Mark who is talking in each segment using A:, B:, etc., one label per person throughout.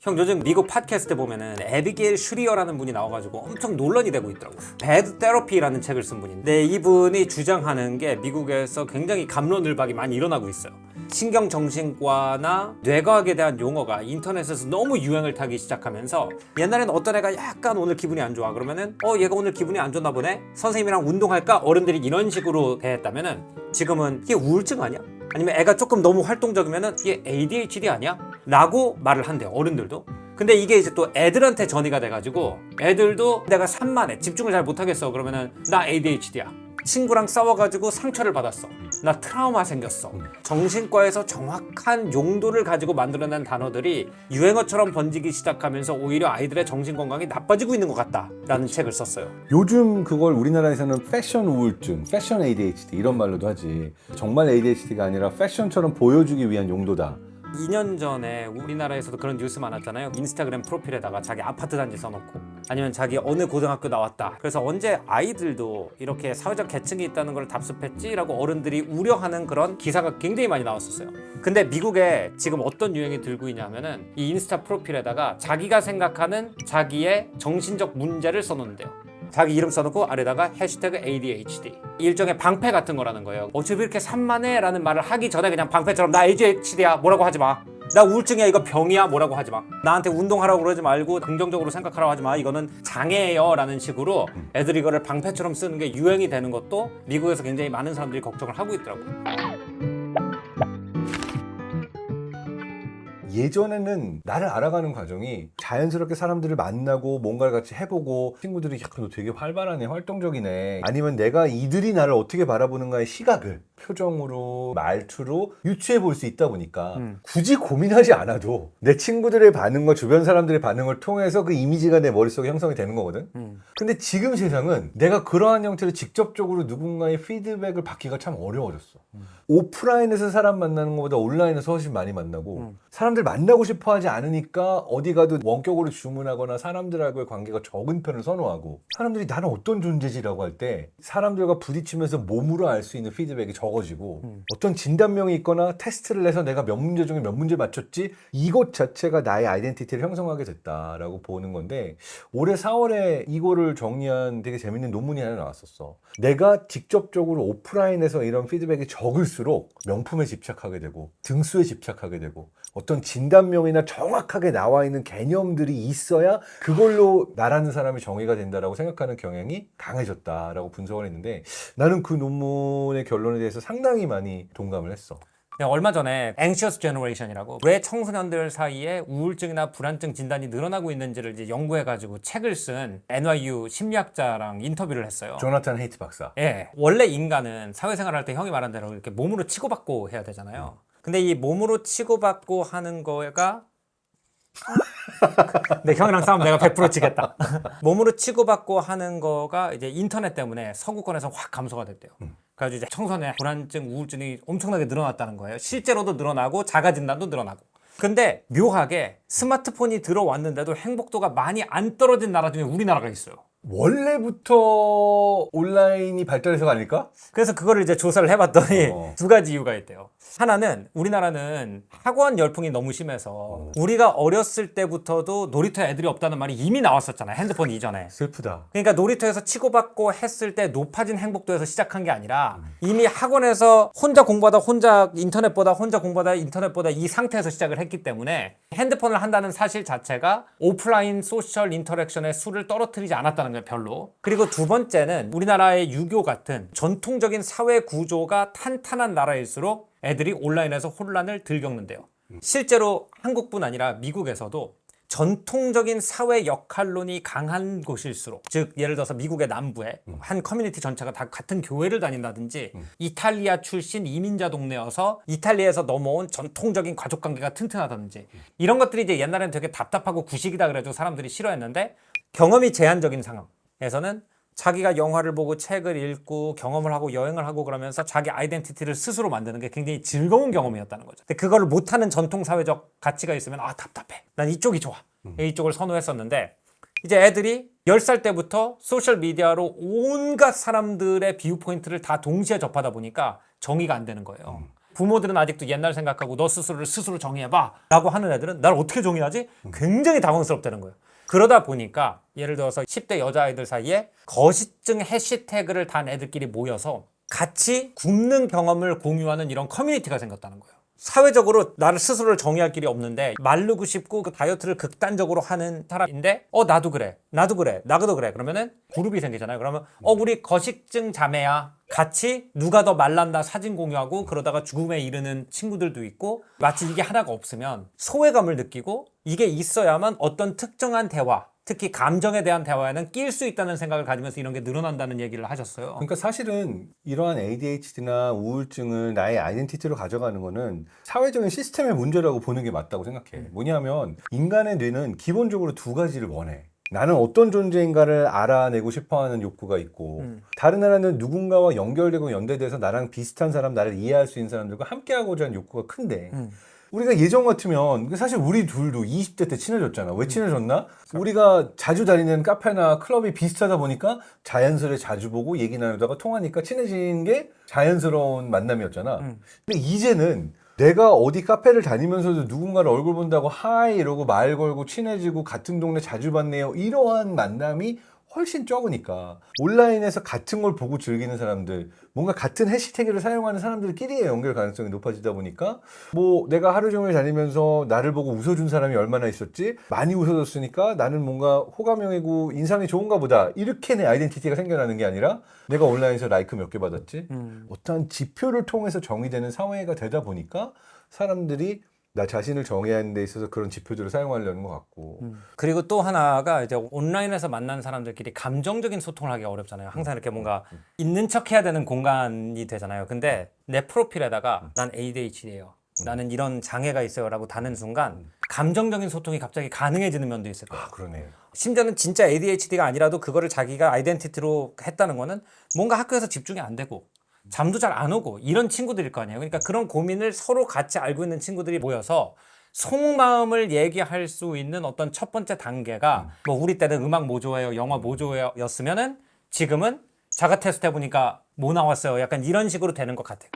A: 형 요즘 미국 팟캐스트 보면은 에비게일 슈리어라는 분이 나와가지고 엄청 논란이 되고 있더라고. 배드 테러피라는 책을 쓴 분인데 이분이 주장하는 게 미국에서 굉장히 갑론을박이 많이 일어나고 있어요. 신경정신과나 뇌과학에 대한 용어가 인터넷에서 너무 유행을 타기 시작하면서 옛날에는 어떤 애가 약간 오늘 기분이 안 좋아 그러면은 얘가 오늘 기분이 안 좋나 보네? 선생님이랑 운동할까? 어른들이 이런 식으로 대했다면은 지금은 이게 우울증 아니야? 아니면 애가 조금 너무 활동적이면은 이게 ADHD 아니야? 라고 말을 한대요, 어른들도. 근데 이게 이제 또 애들한테 전이가 돼가지고 애들도 내가 산만해, 집중을 잘 못하겠어 그러면은 나 ADHD야. 친구랑 싸워가지고 상처를 받았어, 나 트라우마 생겼어. 정신과에서 정확한 용도를 가지고 만들어낸 단어들이 유행어처럼 번지기 시작하면서 오히려 아이들의 정신건강이 나빠지고 있는 것 같다라는 책을 썼어요.
B: 요즘 그걸 우리나라에서는 패션 우울증, 패션 ADHD 이런 말로도 하지. 정말 ADHD가 아니라 패션처럼 보여주기 위한 용도다.
A: 2년 전에 우리나라에서도 그런 뉴스 많았잖아요. 인스타그램 프로필에다가 자기 아파트 단지 써놓고 아니면 자기 어느 고등학교 나왔다. 그래서 언제 아이들도 이렇게 사회적 계층이 있다는 걸 답습했지라고 어른들이 우려하는 그런 기사가 굉장히 많이 나왔었어요. 근데 미국에 지금 어떤 유행이 들고 있냐면은 이 인스타 프로필에다가 자기가 생각하는 자기의 정신적 문제를 써놓는데요. 자기 이름 써놓고 아래다가 해시태그 ADHD, 일종의 방패 같은 거라는 거예요. 어차피 이렇게 산만해 라는 말을 하기 전에 그냥 방패처럼 나 ADHD야 뭐라고 하지 마, 나 우울증이야 이거 병이야 뭐라고 하지 마, 나한테 운동하라고 그러지 말고 긍정적으로 생각하라고 하지 마, 이거는 장애예요 라는 식으로 애들이 이거를 방패처럼 쓰는 게 유행이 되는 것도 미국에서 굉장히 많은 사람들이 걱정을 하고 있더라고요.
B: 예전에는 나를 알아가는 과정이 자연스럽게 사람들을 만나고 뭔가를 같이 해보고 친구들이 야, 너 되게 활발하네, 활동적이네, 아니면 내가 이들이 나를 어떻게 바라보는가의 시각을 표정으로 말투로 유추해 볼 수 있다 보니까 굳이 고민하지 않아도 내 친구들의 반응과 주변 사람들의 반응을 통해서 그 이미지가 내 머릿속에 형성이 되는 거거든. 근데 지금 세상은 내가 그러한 형태로 직접적으로 누군가의 피드백을 받기가 참 어려워졌어. 오프라인에서 사람 만나는 것보다 온라인에서 훨씬 많이 만나고 사람들 만나고 싶어 하지 않으니까 어디 가도 원격으로 주문하거나 사람들하고의 관계가 적은 편을 선호하고, 사람들이 나는 어떤 존재지라고 할 때 사람들과 부딪히면서 몸으로 알 수 있는 피드백이 적어지고 어떤 진단명이 있거나 테스트를 해서 내가 몇 문제 중에 몇 문제 맞췄지, 이것 자체가 나의 아이덴티티를 형성하게 됐다라고 보는 건데, 올해 4월에 이거를 정리한 되게 재밌는 논문이 하나 나왔었어. 내가 직접적으로 오프라인에서 이런 피드백이 적을수록 명품에 집착하게 되고 등수에 집착하게 되고 어떤 진단명이나 정확하게 나와 있는 개념들이 있어야 그걸로 나라는 사람이 정의가 된다라고 생각하는 경향이 강해졌다라고 분석을 했는데, 나는 그 논문의 결론에 대해서 상당히 많이 동감을 했어.
A: 얼마 전에 anxious generation이라고 왜 청소년들 사이에 우울증이나 불안증 진단이 늘어나고 있는지를 이제 연구해가지고 책을 쓴 NYU 심리학자랑 인터뷰를 했어요.
B: 조나탄 헤이트 박사.
A: 예, 원래 인간은 사회생활할 때 형이 말한 대로 이렇게 몸으로 치고받고 해야 되잖아요. 근데 이 몸으로 치고받고 하는 거가 내 형이랑 싸우면 내가 100% 지겠다. 몸으로 치고받고 하는 거가 이제 인터넷 때문에 서구권에서 확 감소가 됐대요. 그래가지고 이제 청소년 불안증, 우울증이 엄청나게 늘어났다는 거예요. 실제로도 늘어나고 자가 진단도 늘어나고. 근데 묘하게 스마트폰이 들어왔는데도 행복도가 많이 안 떨어진 나라 중에 우리나라가 있어요.
B: 원래부터 온라인이 발달해서가 아닐까?
A: 그래서 그거를 이제 조사를 해봤더니 두 가지 이유가 있대요. 하나는 우리나라는 학원 열풍이 너무 심해서 우리가 어렸을 때부터도 놀이터에 애들이 없다는 말이 이미 나왔었잖아요, 핸드폰 이전에.
B: 슬프다.
A: 그러니까 놀이터에서 치고받고 했을 때 높아진 행복도에서 시작한 게 아니라 이미 학원에서 혼자 공부하다 혼자 인터넷보다 혼자 공부하다 인터넷보다 이 상태에서 시작을 했기 때문에 핸드폰을 한다는 사실 자체가 오프라인 소셜 인터랙션의 수를 떨어뜨리지 않았다는 거예요, 별로. 그리고 두 번째는 우리나라의 유교 같은 전통적인 사회 구조가 탄탄한 나라일수록 애들이 온라인에서 혼란을 덜 겪는데요. 실제로 한국뿐 아니라 미국에서도 전통적인 사회 역할론이 강한 곳일수록, 즉 예를 들어서 미국의 남부에 한 커뮤니티 전체가 다 같은 교회를 다닌다든지 이탈리아 출신 이민자 동네여서 이탈리아에서 넘어온 전통적인 가족관계가 튼튼하다든지 이런 것들이 이제 옛날에는 되게 답답하고 구식이다 그래도 사람들이 싫어했는데, 경험이 제한적인 상황에서는 자기가 영화를 보고 책을 읽고 경험을 하고 여행을 하고 그러면서 자기 아이덴티티를 스스로 만드는 게 굉장히 즐거운 경험이었다는 거죠. 근데 그거를 못하는 전통 사회적 가치가 있으면 답답해, 난 이쪽이 좋아, 이쪽을 선호했었는데, 이제 애들이 10살 때부터 소셜미디어로 온갖 사람들의 비유 포인트를 다 동시에 접하다 보니까 정의가 안 되는 거예요. 부모들은 아직도 옛날 생각하고 너 스스로를 스스로 정의해봐 라고 하는 애들은 날 어떻게 정의하지? 굉장히 당황스럽다는 거예요. 그러다 보니까 예를 들어서 10대 여자아이들 사이에 거시증 해시태그를 단 애들끼리 모여서 같이 굶는 경험을 공유하는 이런 커뮤니티가 생겼다는 거예요. 사회적으로 나를 스스로를 정의할 길이 없는데 마르고 싶고 그 다이어트를 극단적으로 하는 사람인데 나도 그래 나도 그래 그러면은 그룹이 생기잖아요. 그러면 우리 거식증 자매야 같이 누가 더 말란다 사진 공유하고 그러다가 죽음에 이르는 친구들도 있고 마치 이게 하나가 없으면 소외감을 느끼고 이게 있어야만 어떤 특정한 대화 특히 감정에 대한 대화에는 낄 수 있다는 생각을 가지면서 이런 게 늘어난다는 얘기를 하셨어요.
B: 그러니까 사실은 이러한 ADHD나 우울증을 나의 아이덴티티로 가져가는 거는 사회적인 시스템의 문제라고 보는 게 맞다고 생각해. 뭐냐면 인간의 뇌는 기본적으로 두 가지를 원해. 나는 어떤 존재인가를 알아내고 싶어하는 욕구가 있고 다른 하나는 누군가와 연결되고 연대돼서 나랑 비슷한 사람, 나를 이해할 수 있는 사람들과 함께하고자 하는 욕구가 큰데 우리가 예전 같으면 사실 우리 둘도 20대 때 친해졌잖아. 왜 친해졌나? 우리가 자주 다니는 카페나 클럽이 비슷하다 보니까 자연스레 자주 보고 얘기 나누다가 통하니까 친해진 게 자연스러운 만남이었잖아. 근데 이제는 내가 어디 카페를 다니면서도 누군가를 얼굴 본다고 하이 이러고 말 걸고 친해지고 같은 동네 자주 봤네요. 이러한 만남이 훨씬 적으니까 온라인에서 같은 걸 보고 즐기는 사람들 뭔가 같은 해시태그를 사용하는 사람들끼리의 연결 가능성이 높아지다 보니까 뭐 내가 하루 종일 다니면서 나를 보고 웃어준 사람이 얼마나 있었지 많이 웃어줬으니까 나는 뭔가 호감형이고 인상이 좋은가 보다 이렇게 내 아이덴티티가 생겨나는 게 아니라 내가 온라인에서 라이크 몇 개 받았지 어떠한 지표를 통해서 정의되는 사회가 되다 보니까 사람들이 나 자신을 정의하는 데 있어서 그런 지표들을 사용하려는 것 같고
A: 그리고 또 하나가 이제 온라인에서 만난 사람들끼리 감정적인 소통을 하기 어렵잖아요. 항상 이렇게 뭔가 있는 척 해야 되는 공간이 되잖아요. 근데 내 프로필에다가 난 ADHD예요. 나는 이런 장애가 있어요 라고 다는 순간 감정적인 소통이 갑자기 가능해지는 면도 있을 거예요.
B: 그러네.
A: 심지어는 진짜 ADHD가 아니라도 그거를 자기가 아이덴티티로 했다는 거는 뭔가 학교에서 집중이 안 되고 잠도 잘 안 오고 이런 친구들일 거 아니에요. 그러니까 그런 고민을 서로 같이 알고 있는 친구들이 모여서 속마음을 얘기할 수 있는 어떤 첫 번째 단계가 뭐 우리 때는 음악 뭐 좋아해요, 영화 뭐 좋아해요였으면은 지금은 자가 테스트 해보니까 뭐 나왔어요. 약간 이런 식으로 되는 것 같아요.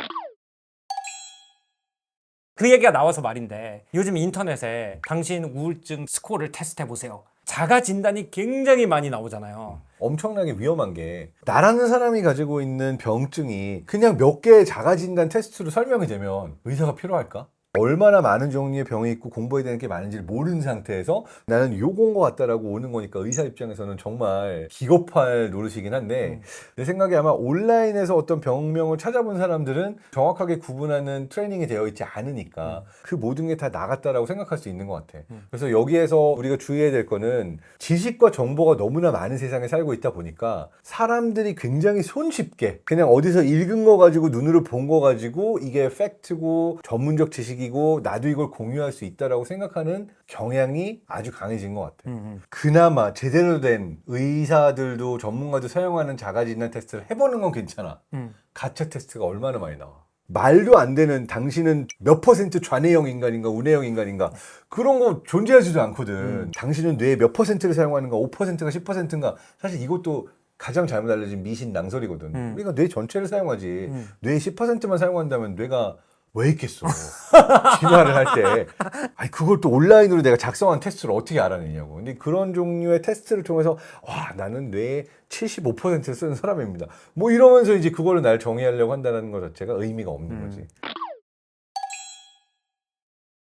A: 그 얘기가 나와서 말인데 요즘 인터넷에 당신 우울증 스코어를 테스트해 보세요. 자가 진단이 굉장히 많이 나오잖아요.
B: 엄청나게 위험한 게 나라는 사람이 가지고 있는 병증이 그냥 몇 개의 자가진단 테스트로 설명이 되면 의사가 필요할까? 얼마나 많은 종류의 병이 있고 공부해야 되는 게 많은지를 모르는 상태에서 나는 요건 것 같다라고 오는 거니까 의사 입장에서는 정말 기겁할 노릇이긴 한데 내 생각에 아마 온라인에서 어떤 병명을 찾아본 사람들은 정확하게 구분하는 트레이닝이 되어 있지 않으니까 그 모든 게 다 나갔다라고 생각할 수 있는 것 같아. 그래서 여기에서 우리가 주의해야 될 거는 지식과 정보가 너무나 많은 세상에 살고 있다 보니까 사람들이 굉장히 손쉽게 그냥 어디서 읽은 거 가지고 눈으로 본 거 가지고 이게 팩트고 전문적 지식이 고 나도 이걸 공유할 수 있다라고 생각하는 경향이 아주 강해진 것 같아요. 그나마 제대로 된 의사들도 전문가도 사용하는 자가진단 테스트를 해보는 건 괜찮아. 가짜 테스트가 얼마나 많이 나와. 말도 안 되는 당신은 몇 퍼센트 좌뇌형 인간인가 우뇌형 인간인가 그런 거 존재하지도 않거든. 당신은 뇌의 몇 퍼센트를 사용하는가 5%가 10%인가 사실 이것도 가장 잘못 알려진 미신 낭설이거든. 우리가 뇌 전체를 사용하지 뇌의 10%만 사용한다면 뇌가 왜 있겠어? 진화를 할 때. 아니, 그걸 또 온라인으로 내가 작성한 테스트를 어떻게 알아내냐고. 근데 그런 종류의 테스트를 통해서, 와, 나는 뇌의 75%를 쓰는 사람입니다. 뭐 이러면서 이제 그거를 날 정의하려고 한다는 것 자체가 의미가 없는 거지.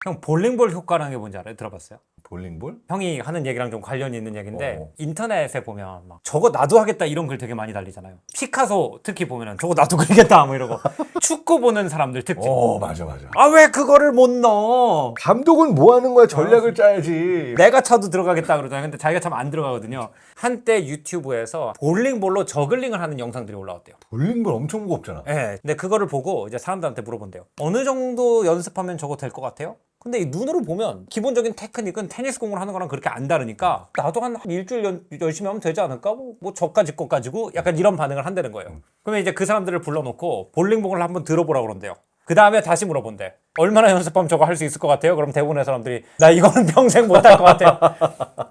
A: 형 볼링볼 효과라는 게 뭔지 알아요? 들어봤어요?
B: 볼링볼?
A: 형이 하는 얘기랑 좀 관련이 있는 얘기인데 인터넷에 보면 막 저거 나도 하겠다 이런 글 되게 많이 달리잖아요. 피카소 특히 보면은 저거 나도 그리겠다 뭐 이러고 축구 보는 사람들 특히
B: 맞아.
A: 아 왜 그거를 못 넣어?
B: 감독은 뭐 하는 거야? 전략을 짜야지.
A: 내가 차도 들어가겠다 그러잖아요. 근데 자기가 차면 안 들어가거든요. 한때 유튜브에서 볼링볼로 저글링을 하는 영상들이 올라왔대요.
B: 볼링볼 엄청 무겁잖아.
A: 네. 근데 그거를 보고 이제 사람들한테 물어본대요. 어느 정도 연습하면 저거 될 것 같아요? 근데 이 눈으로 보면 기본적인 테크닉은 테니스 공을 하는 거랑 그렇게 안 다르니까 나도 한 일주일 열심히 하면 되지 않을까? 뭐 저까지 것 가지고 약간 이런 반응을 한다는 거예요. 그러면 이제 그 사람들을 불러놓고 볼링공을 한번 들어보라고 그런대요. 그 다음에 다시 물어본대. 얼마나 연습하면 저거 할 수 있을 것 같아요? 그럼 대부분의 사람들이 나 이거는 평생 못 할 것 같아요.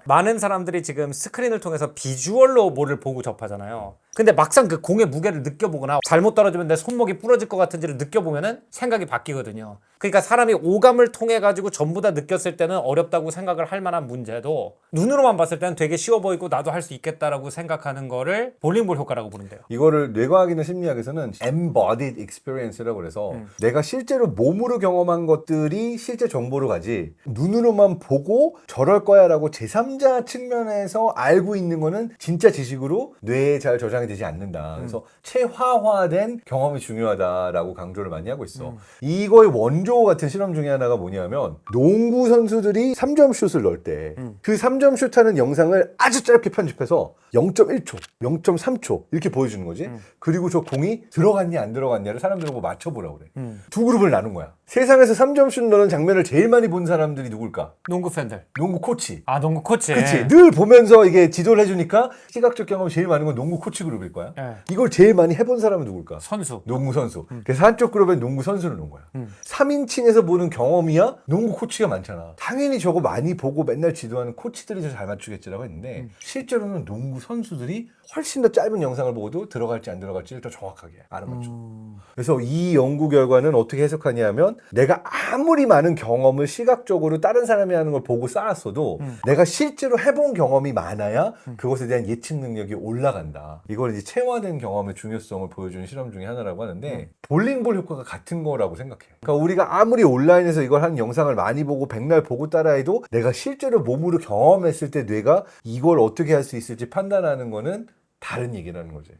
A: 많은 사람들이 지금 스크린을 통해서 비주얼로 뭐를 보고 접하잖아요. 근데 막상 그 공의 무게를 느껴보거나 잘못 떨어지면 내 손목이 부러질 것 같은지를 느껴보면은 생각이 바뀌거든요. 그러니까 사람이 오감을 통해 가지고 전부 다 느꼈을 때는 어렵다고 생각을 할 만한 문제도 눈으로만 봤을 때는 되게 쉬워 보이고 나도 할 수 있겠다라고 생각하는 거를 볼링볼 효과라고 부른대요.
B: 이거를 뇌과학이나 심리학에서는 embodied experience라고 그래서 내가 실제로 몸으로 경험한 것들이 실제 정보로 가지 눈으로만 보고 저럴 거야 라고 제3자 측면에서 알고 있는 거는 진짜 지식으로 뇌에 잘 저장이 되지 않는다. 그래서 체화화된 경험이 중요하다라고 강조를 많이 하고 있어. 이거의 원조 같은 실험 중에 하나가 뭐냐면 농구 선수들이 3점 슛을 넣을 때 그 3점 슛 하는 영상을 아주 짧게 편집해서 0.1초, 0.3초 이렇게 보여주는 거지. 그리고 저 공이 들어갔냐 안 들어갔냐를 사람들하고 맞춰보라고 그래. 두 그룹을 나눈 거야. 세상에서 3점 슛 넣는 장면을 제일 많이 본 사람들이 누굴까?
A: 농구 팬들.
B: 농구 코치.
A: 아, 농구 코치.
B: 그치. 늘 보면서 이게 지도를 해주니까 시각적 경험이 제일 많은 건 농구 코치 그룹일 거야.
A: 네.
B: 이걸 제일 많이 해본 사람은 누굴까?
A: 선수.
B: 농구 선수. 그래서 한쪽 그룹에 농구 선수를 놓은 거야. 3인칭에서 보는 경험이야 농구 코치가 많잖아. 당연히 저거 많이 보고 맨날 지도하는 코치들이 더 잘 맞추겠지라고 했는데 실제로는 농구 선수들이 훨씬 더 짧은 영상을 보고도 들어갈지 안 들어갈지를 더 정확하게 알아맞죠. 그래서 이 연구 결과는 어떻게 해석하냐면 내가 아무리 많은 경험을 시각적으로 다른 사람이 하는 걸 보고 쌓았어도 내가 실제로 해본 경험이 많아야 그것에 대한 예측 능력이 올라간다. 이걸 이제 체화된 경험의 중요성을 보여주는 실험 중에 하나라고 하는데 볼링볼 효과가 같은 거라고 생각해. 그러니까 우리가 아무리 온라인에서 이걸 한 영상을 많이 보고 백날 보고 따라해도 내가 실제로 몸으로 경험했을 때 뇌가 이걸 어떻게 할 수 있을지 판단하는 거는 다른 얘기라는 거지.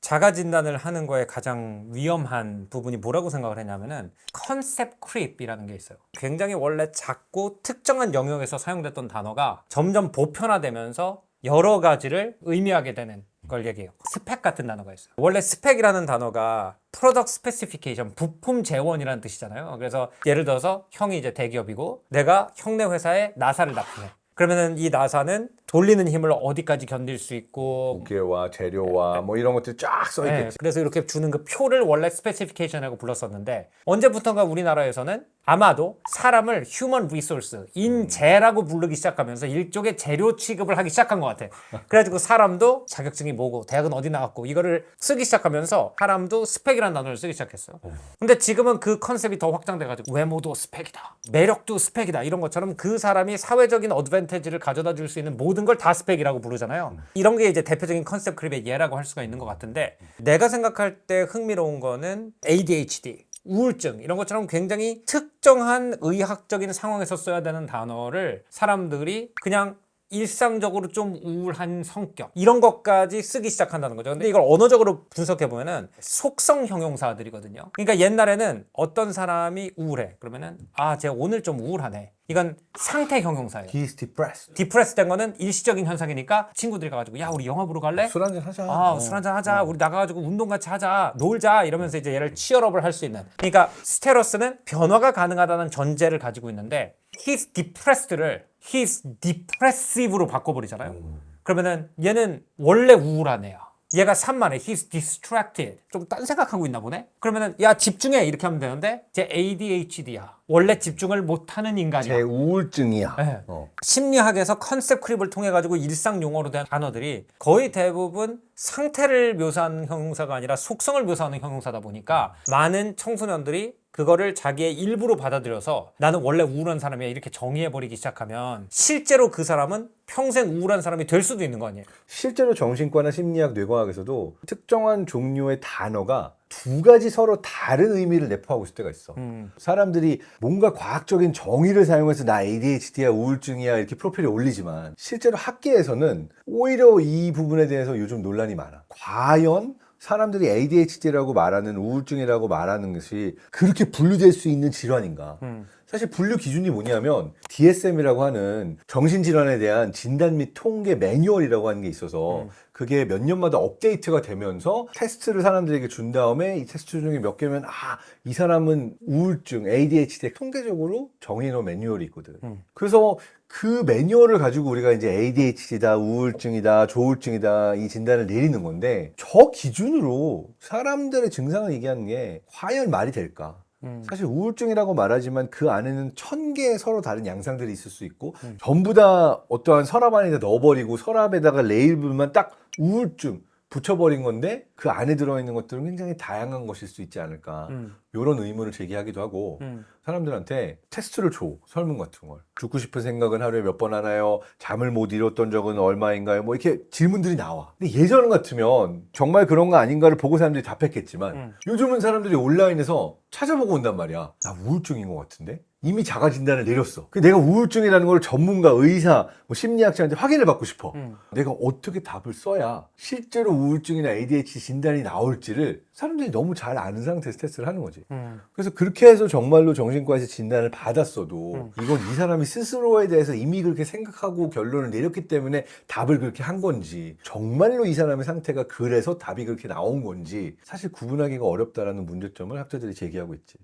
A: 자가 진단을 하는 거에 가장 위험한 부분이 뭐라고 생각을 했냐면은 컨셉 크립이라는 게 있어요. 굉장히 원래 작고 특정한 영역에서 사용됐던 단어가 점점 보편화되면서 여러 가지를 의미하게 되는 걸 얘기해요. 스펙 같은 단어가 있어요. 원래 스펙이라는 단어가 프로덕트 스페시피케이션, 부품 재원이라는 뜻이잖아요. 그래서 예를 들어서 형이 이제 대기업이고 내가 형네 회사에 나사를 납품해. 그러면은 이 나사는 돌리는 힘을 어디까지 견딜 수 있고
B: 무게와 재료와 뭐 이런 것들이 쫙 써있겠지.
A: 네, 그래서 이렇게 주는 그 표를 원래 스페시피케이션이라고 불렀었는데 언제부턴가 우리나라에서는 아마도 사람을 휴먼 리소스, 인재라고 부르기 시작하면서 일종의 재료 취급을 하기 시작한 것 같아. 그래가지고 사람도 자격증이 뭐고 대학은 어디 나왔고 이거를 쓰기 시작하면서 사람도 스펙이라는 단어를 쓰기 시작했어요. 근데 지금은 그 컨셉이 더 확장돼가지고 외모도 스펙이다, 매력도 스펙이다 이런 것처럼 그 사람이 사회적인 어드밴티지를 가져다 줄 수 있는 모든 걸 다 스펙이라고 부르잖아요. 이런 게 이제 대표적인 컨셉 크립의 예라고 할 수가 있는 것 같은데 내가 생각할 때 흥미로운 거는 ADHD, 우울증 이런 것처럼 굉장히 특정한 의학적인 상황에서 써야 되는 단어를 사람들이 그냥 일상적으로 좀 우울한 성격 이런 것까지 쓰기 시작한다는 거죠. 근데 이걸 언어적으로 분석해 보면은 속성 형용사들이거든요. 그러니까 옛날에는 어떤 사람이 우울해 그러면은 아, 쟤 오늘 좀 우울하네. 이건 상태 형용사예요.
B: He's depressed.
A: 디프레스 된 거는 일시적인 현상이니까 친구들이 가가지고 야 우리 영화 보러 갈래?
B: 술 한잔 하자.
A: 아, 술 한잔 하자. 우리 나가가지고 운동 같이 하자. 놀자. 이러면서 이제 얘를 치얼업을 할 수 있는. 그러니까 스테러스는 변화가 가능하다는 전제를 가지고 있는데 he's depressed를 he's depressive로 바꿔버리잖아요. 그러면은 얘는 원래 우울한 애야. 얘가 산만해. He's distracted. 좀 딴 생각하고 있나 보네? 그러면은 야 집중해 이렇게 하면 되는데 쟤 ADHD야. 원래 집중을 못하는 인간이야.
B: 제 우울증이야.
A: 네. 심리학에서 컨셉 크립을 통해 가지고 일상 용어로 된 단어들이 거의 대부분 상태를 묘사하는 형용사가 아니라 속성을 묘사하는 형용사다 보니까 많은 청소년들이 그거를 자기의 일부로 받아들여서 나는 원래 우울한 사람이야 이렇게 정의해버리기 시작하면 실제로 그 사람은 평생 우울한 사람이 될 수도 있는 거 아니에요?
B: 실제로 정신과나 심리학, 뇌과학에서도 특정한 종류의 단어가 두 가지 서로 다른 의미를 내포하고 있을 때가 있어. 사람들이 뭔가 과학적인 정의를 사용해서 나 ADHD야, 우울증이야 이렇게 프로필에 올리지만 실제로 학계에서는 오히려 이 부분에 대해서 요즘 논란이 많아. 과연 사람들이 ADHD라고 말하는 우울증이라고 말하는 것이 그렇게 분류될 수 있는 질환인가? 사실 분류 기준이 뭐냐면 DSM이라고 하는 정신질환에 대한 진단 및 통계 매뉴얼이라고 하는 게 있어서 그게 몇 년마다 업데이트가 되면서 테스트를 사람들에게 준 다음에 이 테스트 중에 몇 개면 이 사람은 우울증, ADHD 통계적으로 정해놓은 매뉴얼이 있거든. 그래서 그 매뉴얼을 가지고 우리가 이제 ADHD다, 우울증이다, 조울증이다 이 진단을 내리는 건데 저 기준으로 사람들의 증상을 얘기하는 게 과연 말이 될까? 사실 우울증이라고 말하지만 그 안에는 1000개의 서로 다른 양상들이 있을 수 있고 전부 다 어떠한 서랍 안에다 넣어버리고 서랍에다가 레이블만 딱 우울증 붙여버린 건데 그 안에 들어있는 것들은 굉장히 다양한 것일 수 있지 않을까 이런 의문을 제기하기도 하고 사람들한테 테스트를 줘 설문 같은 걸 죽고 싶은 생각은 하루에 몇 번 하나요? 잠을 못 이뤘던 적은 얼마인가요? 뭐 이렇게 질문들이 나와. 근데 예전 같으면 정말 그런 거 아닌가를 보고 사람들이 답했겠지만 요즘은 사람들이 온라인에서 찾아보고 온단 말이야. 나 우울증인 것 같은데? 이미 자가 진단을 내렸어. 내가 우울증이라는 걸 전문가, 의사, 뭐 심리학자한테 확인을 받고 싶어. 내가 어떻게 답을 써야 실제로 우울증이나 ADHD 진단이 나올지를 사람들이 너무 잘 아는 상태에서 테스트를 하는 거지. 그래서 그렇게 해서 정말로 정신과에서 진단을 받았어도 이건 이 사람이 스스로에 대해서 이미 그렇게 생각하고 결론을 내렸기 때문에 답을 그렇게 한 건지 정말로 이 사람의 상태가 그래서 답이 그렇게 나온 건지 사실 구분하기가 어렵다라는 문제점을 학자들이 제기하고 있지.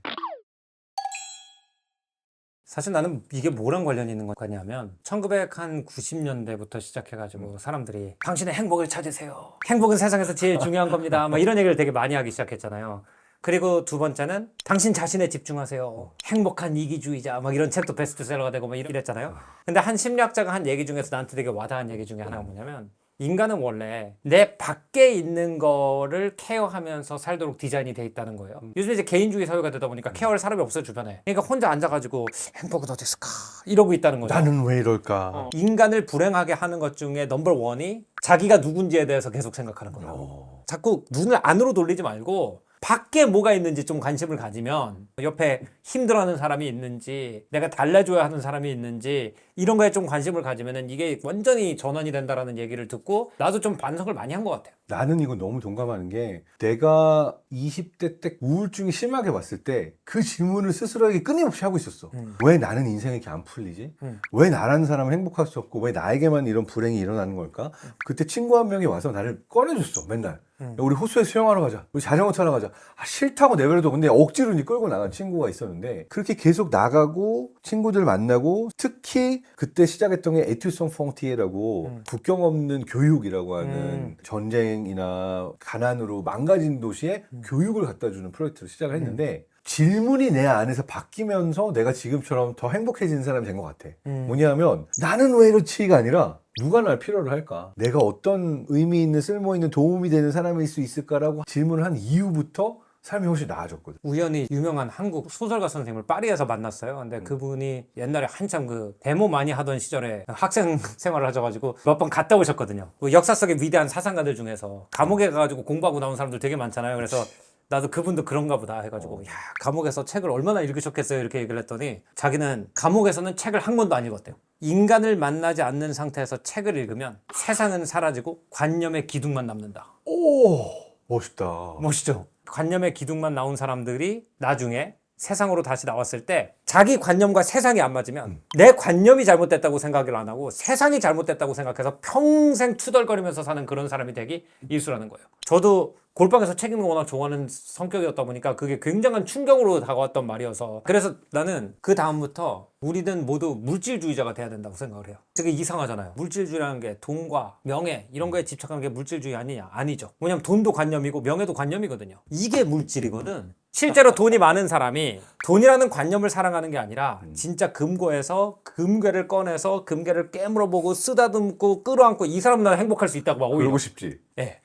A: 사실 나는 이게 뭐랑 관련이 있는 거냐면 1990년대부터 시작해가지고 사람들이 당신의 행복을 찾으세요. 행복은 세상에서 제일 중요한 겁니다. 막 이런 얘기를 되게 많이 하기 시작했잖아요. 그리고 두 번째는 당신 자신에 집중하세요. 행복한 이기주의자 막 이런 책도 베스트셀러가 되고 막 이랬잖아요. 근데 한 심리학자가 한 얘기 중에서 나한테 되게 와닿은 얘기 중에 하나가 뭐냐면 인간은 원래 내 밖에 있는 거를 케어하면서 살도록 디자인이 돼 있다는 거예요. 요즘 이제 개인주의 사회가 되다 보니까 케어할 사람이 없어요, 주변에. 그러니까 혼자 앉아가지고 행복은 어디 있을까? 이러고 있다는 거죠.
B: 나는 왜 이럴까?
A: 인간을 불행하게 하는 것 중에 넘버 원이 자기가 누군지에 대해서 계속 생각하는 거예요. 자꾸 눈을 안으로 돌리지 말고 밖에 뭐가 있는지 좀 관심을 가지면 옆에 힘들어하는 사람이 있는지 내가 달래줘야 하는 사람이 있는지 이런 거에 좀 관심을 가지면은 이게 완전히 전환이 된다라는 얘기를 듣고 나도 좀 반성을 많이 한 것 같아요.
B: 나는 이거 너무 동감하는 게 내가 20대 때 우울증이 심하게 왔을 때 그 질문을 스스로에게 끊임없이 하고 있었어. 왜 나는 인생이 이렇게 안 풀리지? 왜 나라는 사람은 행복할 수 없고 왜 나에게만 이런 불행이 일어나는 걸까? 그때 친구 한 명이 와서 나를 꺼내줬어 맨날. 야, 우리 호수에 수영하러 가자. 우리 자전거 타러 가자. 싫다고 내버려둬. 근데 억지로 끌고 나간 친구가 있었는데 그렇게 계속 나가고 친구들 만나고 특히 그때 시작했던 게 에투송 펑티에라고 국경 없는 교육이라고 하는 전쟁이나 가난으로 망가진 도시에 교육을 갖다 주는 프로젝트를 시작을 했는데 질문이 내 안에서 바뀌면서 내가 지금처럼 더 행복해지는 사람이 된 것 같아. 뭐냐면 나는 왜 이렇지가 아니라 누가 날 필요로 할까? 내가 어떤 의미 있는 쓸모 있는 도움이 되는 사람일 수 있을까라고 질문을 한 이후부터 삶이 훨씬 나아졌거든.
A: 우연히 유명한 한국 소설가 선생님을 파리에서 만났어요. 근데 그분이 옛날에 한참 그 데모 많이 하던 시절에 학생 생활을 하셔가지고 몇 번 갔다 오셨거든요. 그 역사 속의 위대한 사상가들 중에서 감옥에 가가지고 공부하고 나온 사람들 되게 많잖아요. 그래서 나도 그분도 그런가 보다 해가지고 야 감옥에서 책을 얼마나 읽으셨겠어요 이렇게 얘기를 했더니 자기는 감옥에서는 책을 한 권도 안 읽었대요. 인간을 만나지 않는 상태에서 책을 읽으면 세상은 사라지고 관념의 기둥만 남는다.
B: 오, 멋있다.
A: 멋있죠? 관념의 기둥만 나온 사람들이 나중에 세상으로 다시 나왔을 때 자기 관념과 세상이 안 맞으면 내 관념이 잘못됐다고 생각을 안 하고 세상이 잘못됐다고 생각해서 평생 투덜거리면서 사는 그런 사람이 되기 일수라는 거예요. 저도 골방에서 책 읽는 거 워낙 좋아하는 성격이었다 보니까 그게 굉장한 충격으로 다가왔던 말이어서 그래서 나는 그 다음부터 우리는 모두 물질주의자가 돼야 된다고 생각을 해요. 되게 이상하잖아요. 물질주의라는 게 돈과 명예 이런 거에 집착하는 게 물질주의 아니냐? 아니죠. 왜냐면 돈도 관념이고 명예도 관념이거든요. 이게 물질이거든. 실제로 돈이 많은 사람이 돈이라는 관념을 사랑하는 게 아니라 진짜 금고에서 금괴를 꺼내서 금괴를 깨물어보고 쓰다듬고 끌어안고 이 사람은 난 행복할 수 있다고 막 오히려
B: 그러고 싶지.
A: 예.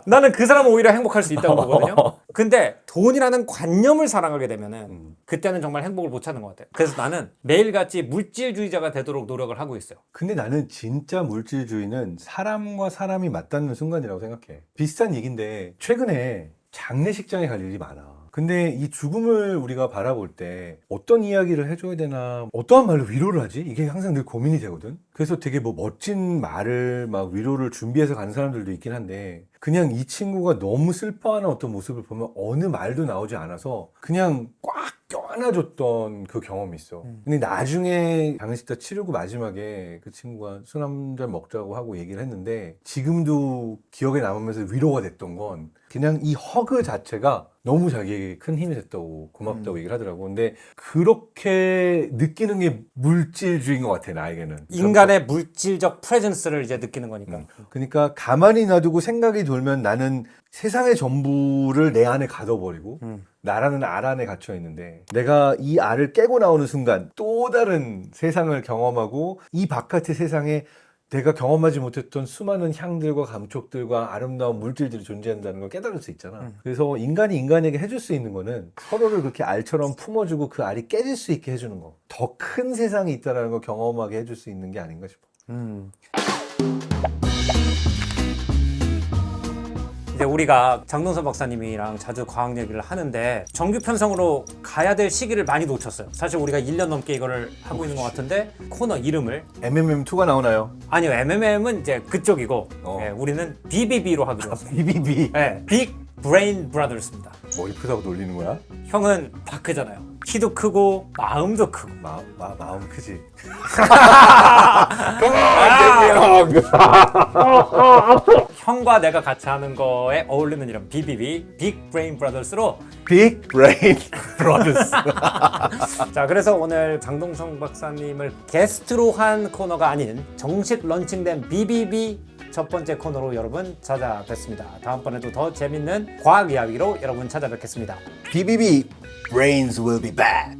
A: 나는 그 사람은 오히려 행복할 수 있다고 보거든요. 근데 돈이라는 관념을 사랑하게 되면은 그때는 정말 행복을 못 찾는 것 같아요. 그래서 나는 매일같이 물질주의자가 되도록 노력을 하고 있어요.
B: 근데 나는 진짜 물질주의는 사람과 사람이 맞닿는 순간이라고 생각해. 비슷한 얘기인데 최근에 장례식장에 갈 일이 많아. 근데 이 죽음을 우리가 바라볼 때 어떤 이야기를 해줘야 되나, 어떠한 말로 위로를 하지? 이게 항상 늘 고민이 되거든. 그래서 되게 뭐 멋진 말을 막 위로를 준비해서 가는 사람들도 있긴 한데, 그냥 이 친구가 너무 슬퍼하는 어떤 모습을 보면 어느 말도 나오지 않아서 그냥 꽉 껴안아줬던 그 경험이 있어. 근데 나중에 장례식 다 치르고 마지막에 그 친구가 술 한 잔 먹자고 하고 얘기를 했는데, 지금도 기억에 남으면서 위로가 됐던 건 그냥 이 허그 자체가 너무 자기에게 큰 힘이 됐다고, 고맙다고 얘기를 하더라고. 근데 그렇게 느끼는 게 물질주의인 것 같아, 나에게는.
A: 인간의 물질적 프레젠스를 이제 느끼는 거니까.
B: 그러니까 가만히 놔두고 생각이 돌면 나는 세상의 전부를 내 안에 가둬버리고 나라는 알 안에 갇혀 있는데, 내가 이 알을 깨고 나오는 순간 또 다른 세상을 경험하고, 이 바깥의 세상에 내가 경험하지 못했던 수많은 향들과 감촉들과 아름다운 물질들이 존재한다는 걸 깨달을 수 있잖아. 그래서 인간이 인간에게 해줄 수 있는 거는 서로를 그렇게 알처럼 품어주고 그 알이 깨질 수 있게 해주는 거. 더 큰 세상이 있다는 걸 경험하게 해줄 수 있는 게 아닌가 싶어.
A: 이제 우리가 장동선 박사님이랑 자주 과학 얘기를 하는데 정규 편성으로 가야 될 시기를 많이 놓쳤어요. 사실 우리가 1년 넘게 이거를 하고 있는 것 같은데, 코너 이름을
B: MMM2가 나오나요?
A: 아니요, MMM은 이제 그쪽이고 예, 우리는 BBB로 하기로 했습니다.
B: BBB.
A: 네, 빅 브레인 브라더스입니다.
B: 머리 크다고 놀리는 거야?
A: 형은 다크잖아요. 키도 크고 마음도 크고.
B: 마음 크지.
A: 형과 내가 같이 하는 거에 어울리는 이름 BBB, 빅 브레인 브라더스로.
B: 빅 브레인 브라더스.
A: 자, 그래서 오늘 장동성 박사님을 게스트로 한 코너가 아닌 정식 런칭된 BBB 첫 번째 코너로 여러분 찾아뵙습니다. 다음번에도 더 재밌는 과학 이야기로 여러분 찾아뵙겠습니다.
B: BBB Brains will be back.